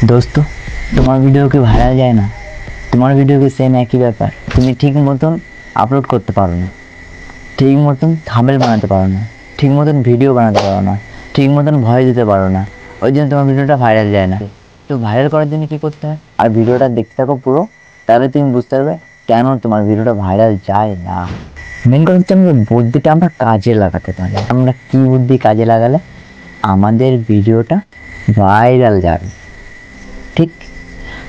दोस्तों तुम्हार वीडियो की भाइरल जाए ना, तुम्हार वीडियो की सेम एक ही ব্যাপার। তুমি ঠিক মতন আপলোড করতে পারো না, ঠিক মতন থাম্বনেল বানাতে পারো না, ঠিক মতন ভিডিও বানাতে পারো না, ঠিক মতন ভয়েস দিতে পারো না, ওই জন্য তোমার ভিডিওটা ভাইরাল যায় না। তো ভাইরাল করার জন্য কী করতে হয়, আর ভিডিওটা দেখতে থাকো পুরো, তাহলে তুমি বুঝতে পারবে কেন তোমার ভিডিওটা ভাইরাল যায় না। মেন কথা হচ্ছে আমরা বুদ্ধিটা আমরা কাজে লাগাতে পারি। আমরা কী বুদ্ধি কাজে লাগালে আমাদের ভিডিওটা ভাইরাল যাবে, ঠিক?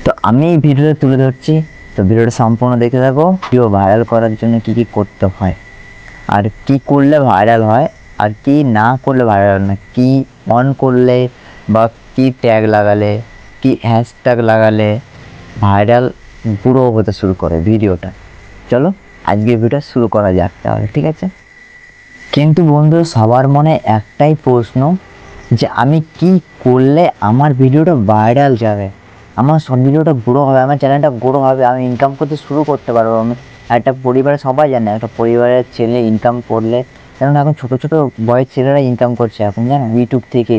তো আমি এই ভিডিওটা তুলে ধরছি, তো ভিডিওটা সম্পূর্ণ দেখতে থাকো। ভিডিও ভাইরাল করার জন্য কী কী করতে হয়, আর কি করলে ভাইরাল হয়, আর কি না করলে ভাইরাল না, কি অন করলে বা কি ট্যাগ লাগালে, কি হ্যাশট্যাগ লাগালে ভাইরাল পুরো হতে শুরু করে ভিডিওটা। চলো আজকে ভিডিওটা শুরু করা যাক তাহলে, ঠিক আছে? কিন্তু বন্ধু, সবার মনে একটাই প্রশ্ন যে আমি কি করলে আমার ভিডিওটা ভাইরাল যাবে, আমার সব ভিডিওটা গ্রো হবে, আমার চ্যানেলটা গ্রো হবে, আমি ইনকাম করতে শুরু করতে পারবো। আমি একটা পরিবারে সবাই জানে একটা পরিবারের ছেলে ইনকাম করলে, কারণ এখন ছোটো ছোটো বয়স ছেলেরা ইনকাম করছে এখন, জানো, ইউটিউব থেকে,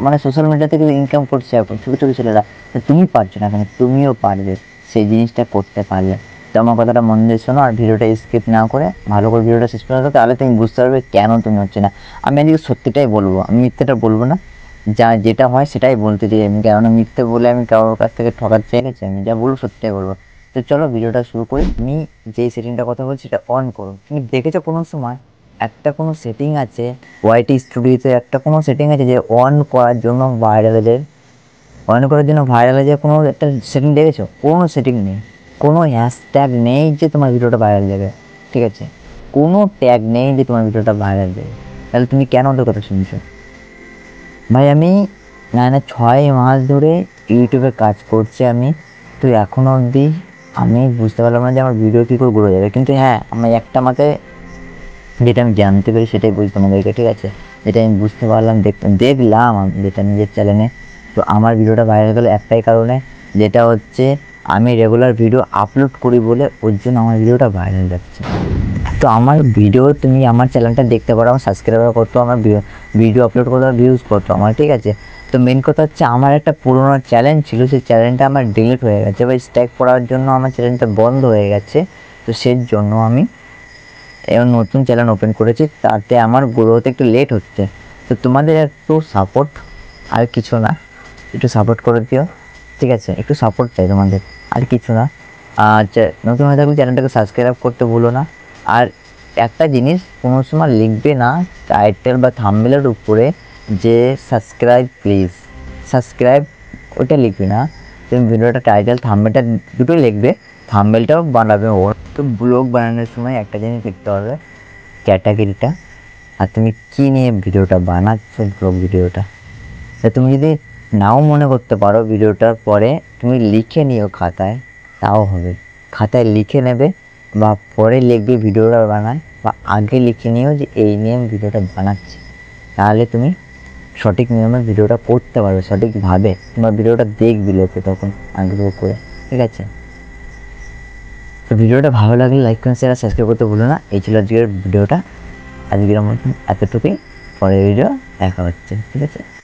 মানে সোশ্যাল মিডিয়া থেকে ইনকাম করছে এখন ছোটো ছোটো ছেলেরা। তুমি পারছো না কেন? তুমিও পারবে সেই জিনিসটা করতে পারলে। তো আমার কথাটা মন দিয়ে শোনো, আর ভিডিওটা স্কিপ না করে ভালো করে ভিডিওটা শেষ করে দাও, তাহলে তুমি বুঝতে পারবে কেন তুমি হচ্ছে না। আমি আজকে সত্যিটাই বলবো, আমি মিথ্যেটা বলবো না, যেটা হয় সেটাই বলতে চাই আমি, কেননা মিথ্যে বলে আমি কারোর কাছ থেকে ঠকাতে চাই গেছি। আমি যা বলবো সত্যিটাই বলবো। তো চলো ভিডিওটা শুরু করি। তুমি যেই সেটিংটা কথা বলছি সেটা অন করো। তুমি দেখেছো কোনো সময় একটা কোনো সেটিং আছে ওয়াইটি স্টুডিওতে, একটা কোনো সেটিং আছে যে অন করার জন্য ভাইরালের, অন করার জন্য ভাইরালে যে কোনো একটা সেটিং দেখেছো? কোনো সেটিং নেই, কোনো হ্যাশট্যাগ নেই যে তোমার ভিডিওটা ভাইরাল যাবে, ঠিক আছে? কোনো ট্যাগ নেই যে তোমার ভিডিওটা ভাইরাল যাবে। তাহলে তুমি কেন ওদের কথা শুনছো? ভাই আমি 6 মাস ধরে ইউটিউবে কাজ করছি আমি, তো এখনও অবধি আমি বুঝতে পারলাম না যে আমার ভিডিও কী করে গ্রো যাবে। কিন্তু হ্যাঁ, আমি একটা মাত্র যেটা আমি জানতে পারি সেটাই বলছি তোমাদেরকে, ঠিক আছে? যেটা আমি বুঝতে পারলাম, দেখলাম আমি যেটা নিজের চ্যানেলে। তো আমার ভিডিওটা ভাইরাল গেলো একটাই কারণে, যেটা হচ্ছে আমি রেগুলার ভিডিও আপলোড করি বলে, ওর জন্য আমার ভিডিওটা ভাইরাল যাচ্ছে। তো আমার ভিডিও তুমি আমার চ্যানেলটা দেখতে পারো, আমার সাবস্ক্রাইবার করতো, আমার ভিডিও আপলোড করতে ভিউজ করতো আমার, ঠিক আছে? তো মেন কথা হচ্ছে আমার একটা পুরোনো চ্যানেল ছিল, সেই চ্যানেলটা আমার ডিলিট হয়ে গেছে বা স্ট্রাইক পড়ার জন্য আমার চ্যানেলটা বন্ধ হয়ে গেছে। তো সেই জন্য আমি এবার নতুন চ্যানেল ওপেন করেছি, তাতে আমার গ্রোথ একটু লেট হচ্ছে। তো তোমাদের একটু সাপোর্ট, আর কিছু না, একটু সাপোর্ট করে দিও, ঠিক আছে? একটু সাপোর্ট চাই তোমাদের, আর কিছু না। নতুন হয়ে থাকলে চ্যানেলটাকে সাবস্ক্রাইব করতে ভুলো না। আর একটা জিনিস, কোনো সময় লিখবে না টাইটেল বা থাম্বনেলের উপরে যে সাবস্ক্রাইব প্লিজ, সাবস্ক্রাইব ওটা লিখবে না। তুমি ভিডিওটা টাইটেল থাম্বনেলটা দুটোই লিখবে, থাম্বনেলটাও বানাবে ওর। তো ব্লগ বানানোর সময় একটা জিনিস লিখতে হবে, ক্যাটাগরিটা, আর তুমি কী নিয়ে ভিডিওটা বানাচ্ছো ব্লগ ভিডিওটা। তা তুমি যদি নাও মনে করতে পারো ভিডিওটার পরে, তুমি লিখে নিও খাতায়, তাও হবে। খাতায় লিখে নেবে বা পরে লিখবে ভিডিওটা বানায়, বা আগে লিখে নিও যে এই নিয়ে আমি ভিডিওটা বানাচ্ছি, তাহলে তুমি সঠিক নিয়মে ভিডিওটা করতে পারবে, সঠিকভাবে তোমার ভিডিওটা দেখবি লোকে তখন আগ্রহ করে, ঠিক আছে? তো ভিডিওটা ভালো লাগলে লাইক কমেন্ট শেয়ার সাবস্ক্রাইব করতে ভুলো না। এই ছিল আজকের ভিডিওটা, আজকের মতন এতটুকুই। পরের ভিডিও দেখা হচ্ছে, ঠিক আছে?